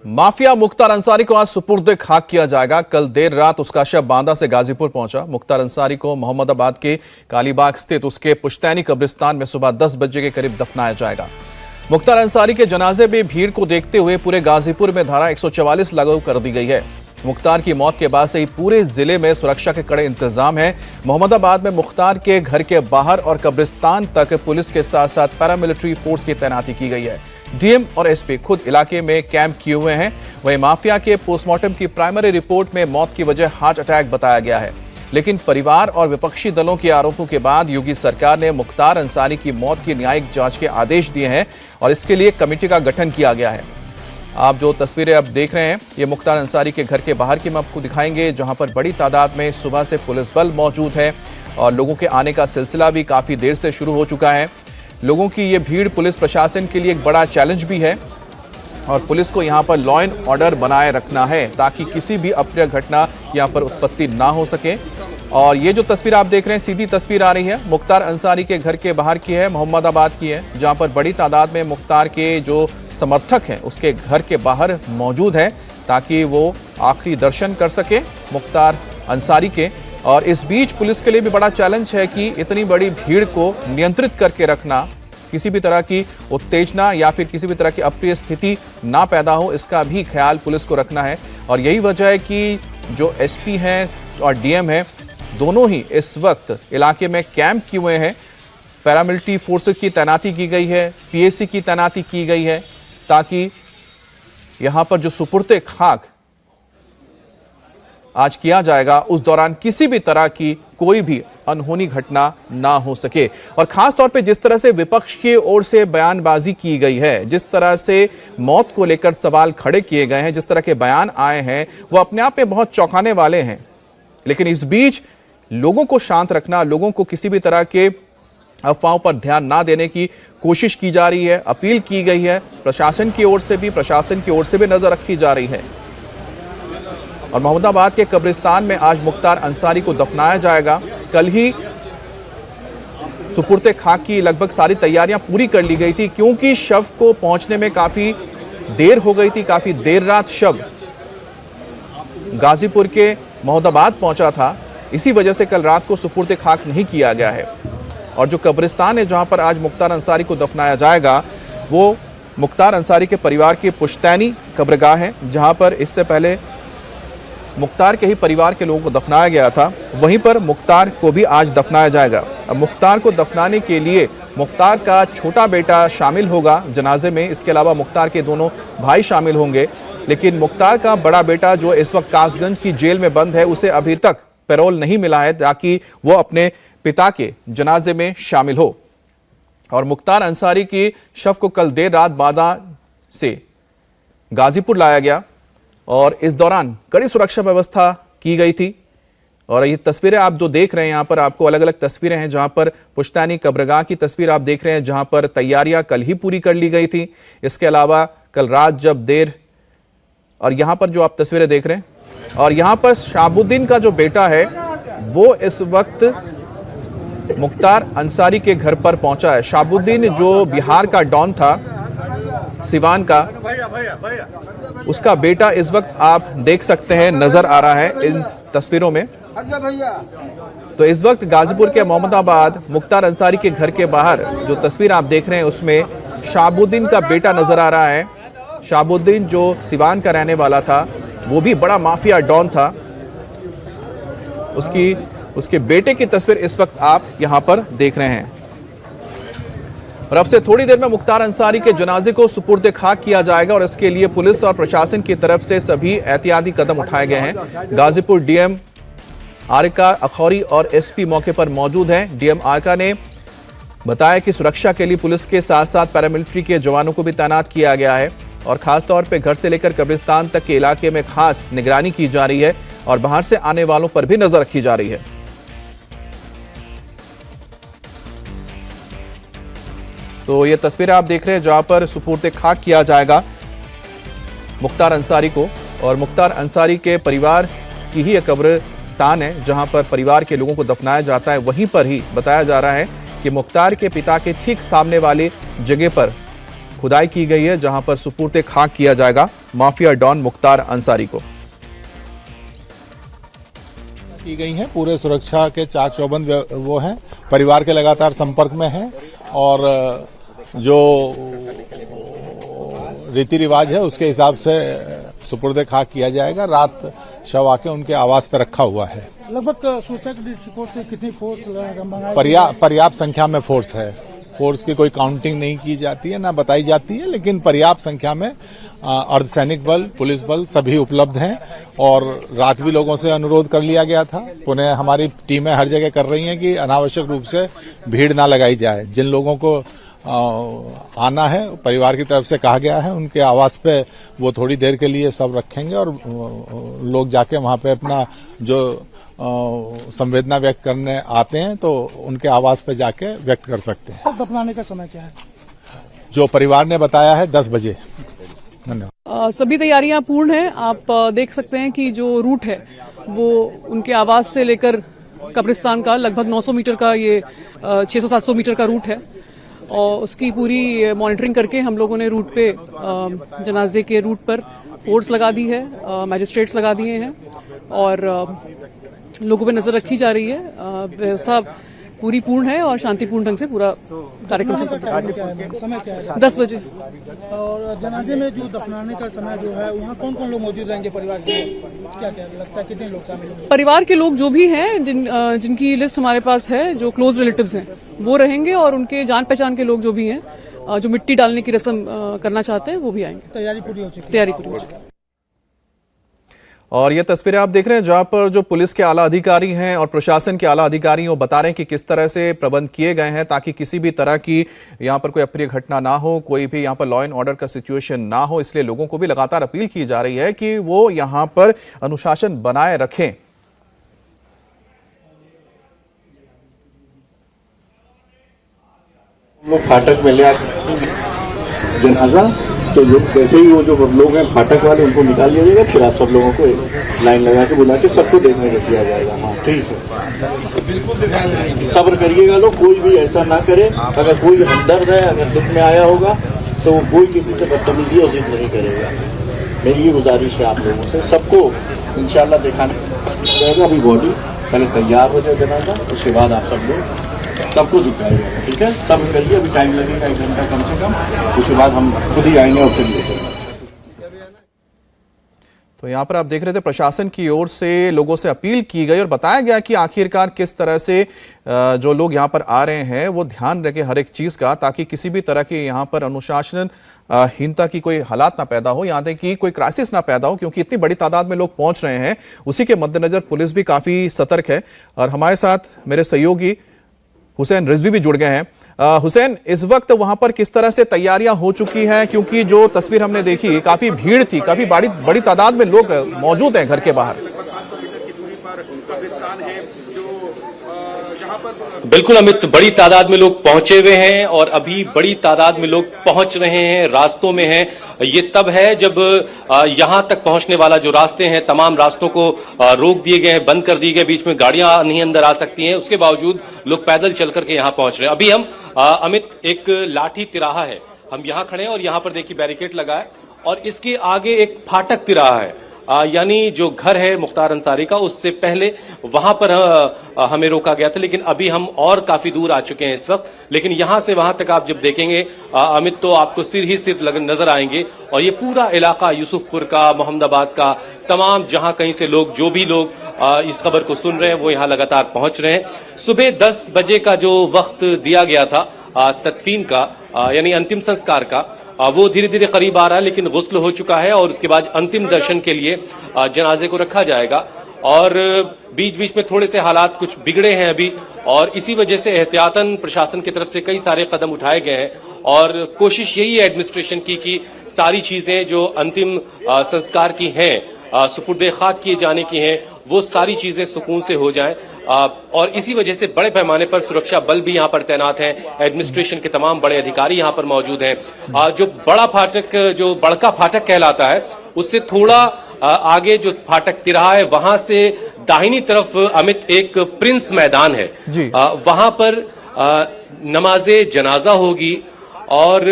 Mafia Mukhtar Ansari को आज सुपुर्द खाक किया जाएगा। कल देर रात उसका शव बांदा से गाजीपुर पहुंचा। मुख्तार अंसारी को मोहम्मदाबाद के कालीबाग स्थित उसके पुश्तैनी कब्रिस्तान में सुबह 10 बजे के करीब दफनाया जाएगा। मुख्तार अंसारी के जनाजे में भीड़ को देखते हुए पूरे गाजीपुर में धारा 144 लागू कर दी गई है। मुख्तार की मौत के बाद से ही पूरे जिले में सुरक्षा के कड़े इंतजाम है। मोहम्मदाबाद में मुख्तार के घर के बाहर और कब्रिस्तान तक पुलिस के साथ साथ पैरामिलिट्री फोर्स की तैनाती की गई है। डीएम और एसपी खुद इलाके में कैंप किए हुए हैं। वहीं माफिया के पोस्टमार्टम की प्राइमरी रिपोर्ट में मौत की वजह हार्ट अटैक बताया गया है, लेकिन परिवार और विपक्षी दलों के आरोपों के बाद योगी सरकार ने मुख्तार अंसारी की मौत की न्यायिक जांच के आदेश दिए हैं और इसके लिए कमेटी का गठन किया गया है। आप जो तस्वीरें अब देख रहे हैं, ये मुख्तार अंसारी के घर के बाहर की हम आपको दिखाएंगे, जहां पर बड़ी तादाद में सुबह से पुलिस बल मौजूद है और लोगों के आने का सिलसिला भी काफी देर से शुरू हो चुका है। लोगों की ये भीड़ पुलिस प्रशासन के लिए एक बड़ा चैलेंज भी है और पुलिस को यहाँ पर लॉ एंड ऑर्डर बनाए रखना है ताकि किसी भी अप्रिय घटना यहाँ पर उत्पत्ति ना हो सके। और ये जो तस्वीर आप देख रहे हैं, सीधी तस्वीर आ रही है, मुख्तार अंसारी के घर के बाहर की है, मोहम्मदाबाद की है, जहाँ पर बड़ी तादाद में मुख्तार के जो समर्थक हैं उसके घर के बाहर मौजूद है ताकि वो आखिरी दर्शन कर सके मुख्तार अंसारी के। और इस बीच पुलिस के लिए भी बड़ा चैलेंज है कि इतनी बड़ी भीड़ को नियंत्रित करके रखना, किसी भी तरह की उत्तेजना या फिर किसी भी तरह की अप्रिय स्थिति ना पैदा हो, इसका भी ख्याल पुलिस को रखना है। और यही वजह है कि जो एसपी हैं और डीएम हैं, दोनों ही इस वक्त इलाके में कैंप किए हुए हैं। पैरामिलिट्री फोर्सेस की तैनाती की गई है, पीएसी की तैनाती की गई है ताकि यहां पर जो सुपुर्दे खाक आज किया जाएगा उस दौरान किसी भी तरह की कोई भी अनहोनी घटना ना हो सके। और खास तौर पे जिस तरह से विपक्ष की ओर से बयानबाजी की गई है, जिस तरह से मौत को लेकर सवाल खड़े किए गए हैं, जिस तरह के बयान आए हैं, वो अपने आप में बहुत चौंकाने वाले हैं। लेकिन इस बीच लोगों को शांत रखना, लोगों को किसी भी तरह के अफवाहों पर ध्यान ना देने की कोशिश की जा रही है, अपील की गई है। प्रशासन की ओर से भी नजर रखी जा रही है। और मोहम्मदाबाद के कब्रिस्तान में आज मुख्तार अंसारी को दफनाया जाएगा। कल ही सुपुर्दे खाक की लगभग सारी तैयारियां पूरी कर ली गई थी, क्योंकि शव को पहुंचने में काफी देर हो गई थी। काफी देर रात शव गाजीपुर के मोहम्मदाबाद पहुंचा था, इसी वजह से कल रात को सुपुर्दे खाक नहीं किया गया है। और जो कब्रिस्तान है जहां पर आज मुख्तार अंसारी को दफनाया जाएगा, वो मुख्तार अंसारी के परिवार की पुश्तैनी कब्रगाह है, जहां पर इससे पहले मुख्तार के ही परिवार के लोगों को दफनाया गया था। वहीं पर मुख्तार को भी आज दफनाया जाएगा। अब मुख्तार को दफनाने के लिए मुख्तार का छोटा बेटा शामिल होगा जनाजे में, इसके अलावा मुख्तार के दोनों भाई शामिल होंगे। लेकिन मुख्तार का बड़ा बेटा जो इस वक्त कासगंज की जेल में बंद है, उसे अभी तक पैरोल नहीं मिला है ताकि वो अपने पिता के जनाजे में शामिल हो। और मुख्तार अंसारी की शव को कल देर रात बांदा से गाजीपुर लाया गया और इस दौरान कड़ी सुरक्षा व्यवस्था की गई थी। और ये तस्वीरें आप जो देख रहे हैं, यहाँ पर आपको अलग अलग तस्वीरें हैं, जहाँ पर पुश्तैनी कब्रगाह की तस्वीर आप देख रहे हैं, जहाँ पर तैयारियां कल ही पूरी कर ली गई थी। इसके अलावा कल रात जब देर, और यहाँ पर जो आप तस्वीरें देख रहे हैं, और यहाँ पर शहाबुद्दीन का जो बेटा है वो इस वक्त मुख्तार अंसारी के घर पर पहुंचा है। शहाबुद्दीन जो बिहार का डॉन था, सिवान का, उसका बेटा इस वक्त आप देख सकते हैं, नजर आ रहा है इन तस्वीरों में। तो इस वक्त गाजीपुर के मोहम्मदाबाद मुख्तार अंसारी के घर के बाहर जो तस्वीर आप देख रहे हैं, उसमें शहाबुद्दीन का बेटा नजर आ रहा है। शहाबुद्दीन जो सिवान का रहने वाला था, वो भी बड़ा माफिया डॉन था, उसके बेटे की तस्वीर इस वक्त आप यहां पर देख रहे हैं। और अब से थोड़ी देर में मुख्तार अंसारी के जनाजे को सुपुर्दे खाक किया जाएगा और इसके लिए पुलिस और प्रशासन की तरफ से सभी एहतियाती कदम उठाए गए हैं। गाजीपुर डीएम आरका अखौरी और एसपी मौके पर मौजूद हैं। डीएम आरका ने बताया कि सुरक्षा के लिए पुलिस के साथ साथ पैरामिलिट्री के जवानों को भी तैनात किया गया है और खासतौर पर घर से लेकर कब्रिस्तान तक के इलाके में खास निगरानी की जा रही है और बाहर से आने वालों पर भी नजर रखी जा रही है। तो ये तस्वीरें आप देख रहे हैं जहां पर सुपुर्दे खाक किया जाएगा मुख्तार अंसारी को। और मुख्तार अंसारी के परिवार की ही कब्रिस्तान है जहां पर परिवार के लोगों को दफनाया जाता है। वहीं पर ही बताया जा रहा है कि मुख्तार के पिता के ठीक सामने वाली जगह पर खुदाई की गई है जहां पर सुपुर्दे खाक किया जाएगा। माफिया डॉन मुख्तार अंसारी को। की गई हैं, पूरे सुरक्षा के चाक चौबंद वो हैं, परिवार के लगातार संपर्क में हैं और जो रीति रिवाज है उसके हिसाब से सुपुर्द खाक किया जाएगा। रात शव आके उनके आवास पर रखा हुआ है। लगभग सूचक दृष्टिकोण से कितनी फोर्स पर्याप्त संख्या में फोर्स है। फोर्स की कोई काउंटिंग नहीं की जाती है, ना बताई जाती है, लेकिन पर्याप्त संख्या में अर्धसैनिक बल, पुलिस बल सभी उपलब्ध हैं। और रात भी लोगों से अनुरोध कर लिया गया था। पुनः हमारी टीमें हर जगह कर रही हैं कि अनावश्यक रूप से भीड़ ना लगाई जाए। जिन लोगों को आना है, परिवार की तरफ से कहा गया है, उनके आवास पे वो थोड़ी देर के लिए सब रखेंगे और लोग जाके वहां पे अपना जो संवेदना व्यक्त करने आते हैं तो उनके आवास पे जाके व्यक्त कर सकते हैं। सब दफनाने का समय क्या है? जो परिवार ने बताया है 10 बजे। धन्यवाद। सभी तैयारियां पूर्ण हैं। आप देख सकते हैं कि जो रूट है वो उनके आवास से लेकर कब्रिस्तान का लगभग 900 मीटर का, ये 600-700 मीटर का रूट है और उसकी पूरी मॉनिटरिंग करके हम लोगों ने रूट पे जनाजे के रूट पर फोर्स लगा दी है, मैजिस्ट्रेट्स लगा दिए हैं और लोगों पे नजर रखी जा रही है। व्यवस्था पूरी पूर्ण है और शांतिपूर्ण ढंग से पूरा कार्यक्रम समय क्या है? 10 बजे। और जनाजे में जो दफनाने का समय जो है वहाँ कौन कौन लोग मौजूद रहेंगे? परिवार के क्या क्या लगता है कितने लोग शामिल होंगे? परिवार के लोग जो भी हैं, जिनकी लिस्ट हमारे पास है, जो क्लोज रिलेटिव्स हैं वो रहेंगे और उनके जान पहचान के लोग जो भी हैं, जो मिट्टी डालने की रस्म करना चाहते हैं वो भी आएंगे। तैयारी पूरी हो चुकी है? तैयारी पूरी हो चुकी है। और ये तस्वीरें आप देख रहे हैं जहां पर जो पुलिस के आला अधिकारी हैं और प्रशासन के आला अधिकारी हैं वो बता रहे हैं कि किस तरह से प्रबंध किए गए हैं ताकि किसी भी तरह की यहां पर कोई अप्रिय घटना ना हो, कोई भी यहां पर लॉ एंड ऑर्डर का सिचुएशन ना हो। इसलिए लोगों को भी लगातार अपील की जा रही है कि वो यहां पर अनुशासन बनाए रखें। फाटक में ले जनाजा तो जैसे ही वो जो लोग हैं फाटक वाले उनको निकाल लिया जाएगा, फिर आप सब लोगों को एक लाइन लगा के बुला के सबको देखने को दिया जाएगा। हाँ ठीक है, सब्र करिएगा लोग, कोई भी ऐसा ना करे। अगर कोई हमदर्द है, अगर दुख में आया होगा तो कोई किसी से बदतमीजी और जिद नहीं करेगा। मेरी ये गुजारिश है आप लोगों से, सबको इंशाल्लाह दिखाने जाएगा। अभी बॉडी पहले तैयार हो जाए जनाजा, उसके बाद आप सब लोग सबको दिखाएगा। ठीक है, तब करिए, अभी टाइम लगेगा 1 घंटा कम से कम, उसके बाद हम खुद ही आएंगे और फिर लेंगे। तो यहाँ पर आप देख रहे थे प्रशासन की ओर से लोगों से अपील की गई और बताया गया कि आखिरकार किस तरह से जो लोग यहाँ पर आ रहे हैं वो ध्यान रखें हर एक चीज का, ताकि किसी भी तरह की यहाँ पर अनुशासन हीनता की कोई हालात ना पैदा हो, यहाँ तक कि कोई क्राइसिस ना पैदा हो, क्योंकि इतनी बड़ी तादाद में लोग पहुंच रहे हैं। उसी के मद्देनजर पुलिस भी काफी सतर्क है। और हमारे साथ मेरे सहयोगी हुसैन रिजवी भी जुड़ गए हैं। हुसैन, इस वक्त वहां पर किस तरह से तैयारियां हो चुकी हैं? क्योंकि जो तस्वीर हमने देखी काफी भीड़ थी, काफी बड़ी तादाद में लोग मौजूद हैं घर के बाहर। बिल्कुल अमित, बड़ी तादाद में लोग पहुंचे हुए हैं और अभी बड़ी तादाद में लोग पहुंच रहे हैं, रास्तों में हैं। ये तब है जब यहां तक पहुंचने वाला जो रास्ते हैं, तमाम रास्तों को रोक दिए गए हैं, बंद कर दिए गए, बीच में गाड़ियां नहीं अंदर आ सकती हैं। उसके बावजूद लोग पैदल चल करके यहां पहुंच रहे हैं। अभी हम अमित, एक लाठी तिराहा है, हम यहां खड़े हैं और यहां पर देखिए बैरिकेड लगा है और इसके आगे एक फाटक तिराहा है, यानी जो घर है मुख्तार अंसारी का, उससे पहले वहां पर हमें रोका गया था। लेकिन अभी हम और काफी दूर आ चुके हैं इस वक्त। लेकिन यहां से वहां तक आप जब देखेंगे अमित, तो आपको सिर ही सिर नजर आएंगे। और ये पूरा इलाका यूसुफपुर का, मोहम्मदाबाद का, तमाम जहां कहीं से लोग, जो भी लोग इस खबर को सुन रहे हैं वो यहां लगातार पहुंच रहे हैं। सुबह 10 बजे का जो वक्त दिया गया था तदफीन का, यानी अंतिम संस्कार का, वो धीरे धीरे करीब आ रहा है। लेकिन गुस्ल हो चुका है और उसके बाद अंतिम दर्शन के लिए जनाजे को रखा जाएगा। और बीच बीच में थोड़े से हालात कुछ बिगड़े हैं अभी, और इसी वजह से एहतियातन प्रशासन की तरफ से कई सारे कदम उठाए गए हैं। और कोशिश यही है एडमिनिस्ट्रेशन की कि सारी चीजें जो अंतिम संस्कार की हैं, सुपुर्दे खाक किए जाने की हैं, वो सारी चीजें सुकून से हो जाएं। और इसी वजह से बड़े पैमाने पर सुरक्षा बल भी यहाँ पर तैनात हैं। एडमिनिस्ट्रेशन के तमाम बड़े अधिकारी यहाँ पर मौजूद हैं। जो बड़ा फाटक, जो बड़का फाटक कहलाता है, उससे थोड़ा आगे जो फाटक तिराहा है, वहां से दाहिनी तरफ अमित एक प्रिंस मैदान है, वहां पर नमाजे जनाजा होगी। और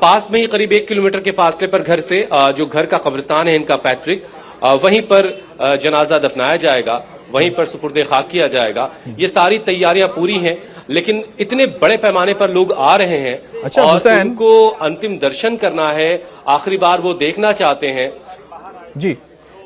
पास में ही करीब 1 किलोमीटर के फासले पर घर से जो घर का कब्रिस्तान है इनका पैतृक, वहीं पर जनाजा दफनाया जाएगा, वहीं पर सुपुर्दे खाक किया जाएगा। ये सारी तैयारियां पूरी हैं, लेकिन इतने बड़े पैमाने पर लोग आ रहे हैं। अच्छा, और हुसैन, उनको अंतिम दर्शन करना है, आखिरी बार वो देखना चाहते हैं। जी,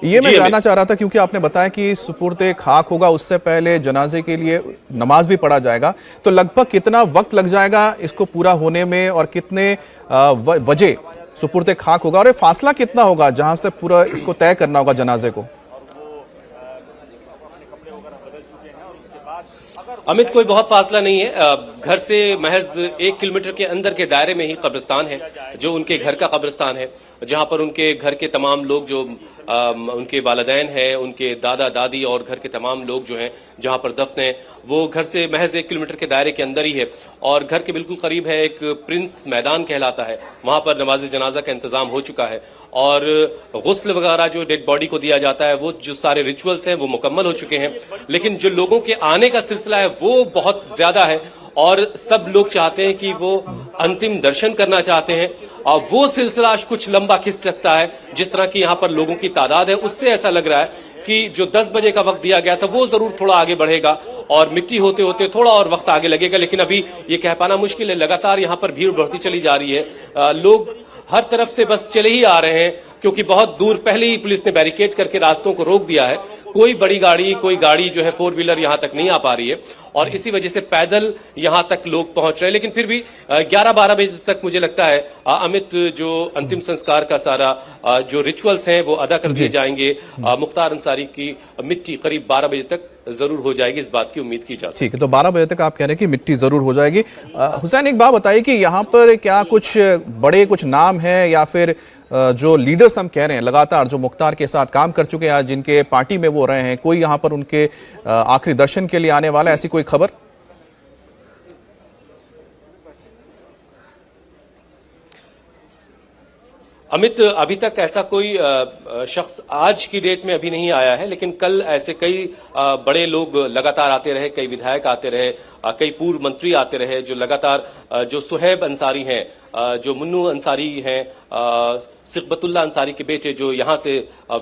ये मैं जानना चाह रहा था क्योंकि आपने बताया कि सुपुर्दे खाक होगा, उससे पहले जनाजे के लिए नमाज भी पढ़ा जाएगा, तो लगभग कितना वक्त लग जाएगा इसको पूरा होने में और कितने वजह सुपुर्दे खाक होगा और ये फासला कितना होगा जहां से पूरा इसको तय करना होगा जनाजे को? अमित, कोई बहुत फासला नहीं है। घर से महज 1 किलोमीटर के अंदर के दायरे में ही कब्रिस्तान है, जो उनके घर का कब्रिस्तान है, जहां पर उनके घर के तमाम लोग, जो उनके वालिदैन हैं, उनके दादा दादी और घर के तमाम लोग जो हैं जहां पर दफन है, वो घर से महज 1 किलोमीटर के दायरे के अंदर ही है। और घर के बिल्कुल करीब है एक प्रिंस मैदान कहलाता है, वहां पर नमाज जनाजा का इंतजाम हो चुका है और गुस्ल वगैरह जो डेड बॉडी को दिया जाता है, वो जो सारे रिचुअल्स हैं वो मुकम्मल हो चुके हैं। लेकिन जो लोगों के आने का सिलसिला है वो बहुत ज्यादा है और सब लोग चाहते हैं कि वो अंतिम दर्शन करना चाहते हैं और वो सिलसिला कुछ लंबा खिंच सकता है। जिस तरह की यहाँ पर लोगों की तादाद है, उससे ऐसा लग रहा है कि जो 10 बजे का वक्त दिया गया था वो जरूर थोड़ा आगे बढ़ेगा और मिट्टी होते होते थोड़ा और वक्त आगे लगेगा। लेकिन अभी ये कह पाना मुश्किल है, लगातार यहाँ पर भीड़ बढ़ती चली जा रही है। लोग हर तरफ से बस चले ही आ रहे हैं क्योंकि बहुत दूर पहले ही पुलिस ने बैरिकेड करके रास्तों को रोक दिया है। कोई बड़ी गाड़ी, कोई गाड़ी जो है 4 व्हीलर यहां तक नहीं आ पा रही है और इसी वजह से पैदल यहां तक लोग पहुंच रहे हैं। लेकिन फिर भी 11-12 बजे तक मुझे लगता है अमित, जो अंतिम संस्कार का सारा जो रिचुअल्स हैं वो अदा कर दिए जाएंगे। मुख्तार अंसारी की मिट्टी करीब 12 बजे तक जरूर हो जाएगी, इस बात की उम्मीद की जा सकती है। ठीक है, तो 12 बजे तक आप कह रहे हैं कि मिट्टी जरूर हो जाएगी। हुसैन, एक बात बताइए कि यहाँ पर क्या कुछ बड़े कुछ नाम हैं या फिर जो लीडर्स हम कह रहे हैं लगातार जो मुख्तार के साथ काम कर चुके हैं, जिनके पार्टी में वो रहे हैं, कोई यहाँ पर उनके आखिरी दर्शन के लिए आने वाला है, ऐसी कोई खबर? अमित, अभी तक ऐसा कोई शख्स आज की डेट में अभी नहीं आया है, लेकिन कल ऐसे कई बड़े लोग लगातार आते रहे, कई विधायक आते रहे, कई पूर्व मंत्री आते रहे, जो लगातार जो सुहेब अंसारी हैं, जो मुन्नू अंसारी हैं, सिकबतुल्ला अंसारी के बेटे जो यहां से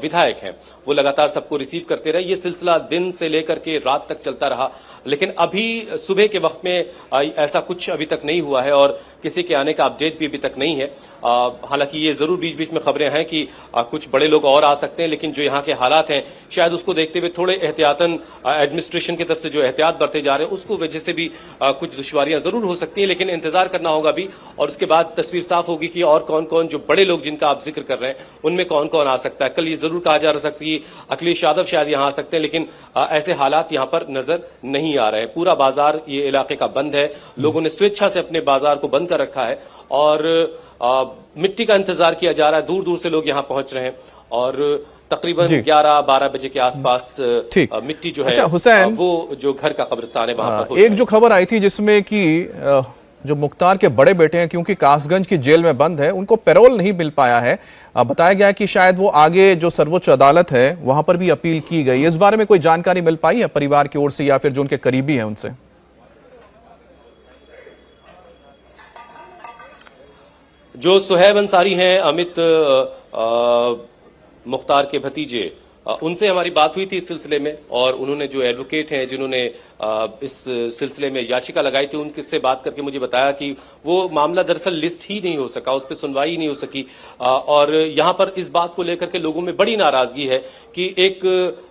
विधायक हैं, वो लगातार सबको रिसीव करते रहे। ये सिलसिला दिन से लेकर के रात तक चलता रहा, लेकिन अभी सुबह के वक्त में ऐसा कुछ अभी तक नहीं हुआ है और किसी के आने का अपडेट भी अभी तक नहीं है। हालांकि ये जरूर बीच बीच में खबरें हैं कि कुछ बड़े लोग और आ सकते हैं, लेकिन जो यहाँ के हालात हैं शायद उसको देखते हुए थोड़े एहतियातन एडमिनिस्ट्रेशन की तरफ से जो एहतियात बरते जा रहे हैं उसको वजह से भी कुछ दुश्वारियां जरूर हो सकती हैं। लेकिन इंतजार करना होगा भी और उसके बाद तस्वीर साफ होगी कि और कौन कौन जो बड़े लोग जिनका आप जिक्र कर रहे हैं उनमें कौन कौन आ सकता है। कल ये जरूर कहा जा रहा था कि अखिलेश यादव शायद यहाँ आ सकते हैं, लेकिन ऐसे हालात यहाँ पर नजर नहीं आ रहे हैं। पूरा बाजार ये इलाके का बंद है, लोगों ने स्वेच्छा से अपने बाजार को बंद कर रखा है और मिट्टी का इंतजार किया जा रहा है। दूर दूर से लोग यहाँ पहुंच रहे हैं और तकरीबन 11-12 बजे के आसपास मिट्टी जो है, अच्छा, हुसैन, वो जो घर का कब्रिस्तान है वहां पर एक जो खबर आई थी जिसमें कि जो मुख्तार के बड़े बेटे हैं क्योंकि कासगंज की जेल में बंद है, उनको पैरोल नहीं मिल पाया है। बताया गया कि शायद वो आगे जो सर्वोच्च अदालत है वहां पर भी अपील की गई। इस बारे में कोई जानकारी मिल पाई है परिवार की ओर से या फिर जो उनके करीबी हैं उनसे? जो सुहेब अंसारी हैं, अमित, मुख्तार के भतीजे, उनसे हमारी बात हुई थी इस सिलसिले में और उन्होंने जो एडवोकेट हैं जिन्होंने इस सिलसिले में याचिका लगाई थी, उनसे बात करके मुझे बताया कि वो मामला दरअसल लिस्ट ही नहीं हो सका, उस पर सुनवाई ही नहीं हो सकी और यहाँ पर इस बात को लेकर के लोगों में बड़ी नाराजगी है कि एक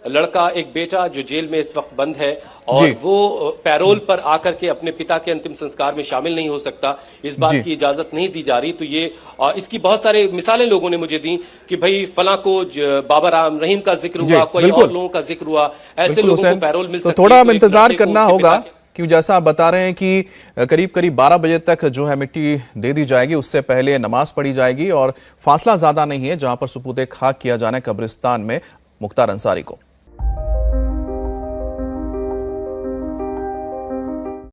लड़का, एक बेटा जो जेल में इस वक्त बंद है और वो पैरोल पर आकर के अपने पिता के अंतिम संस्कार में शामिल नहीं हो सकता, इस बात की इजाजत नहीं दी जा रही। तो ये इसकी बहुत सारे मिसालें लोगों ने मुझे दी कि भाई फला को बाबा राम रहीम का जिक्र हुआ, कोई और लोगों का जिक्र हुआ, ऐसे लोगों को पैरोल मिल सकती है। थोड़ा हम इंतजार करना होगा क्योंकि जैसा आप बता रहे हैं कि करीब 12 बजे तक जो है मिट्टी दे दी जाएगी, उससे पहले नमाज पढ़ी जाएगी और फासला ज्यादा नहीं है जहां पर सुपुर्दे खाक किया जाना है कब्रिस्तान में मुख्तार अंसारी को।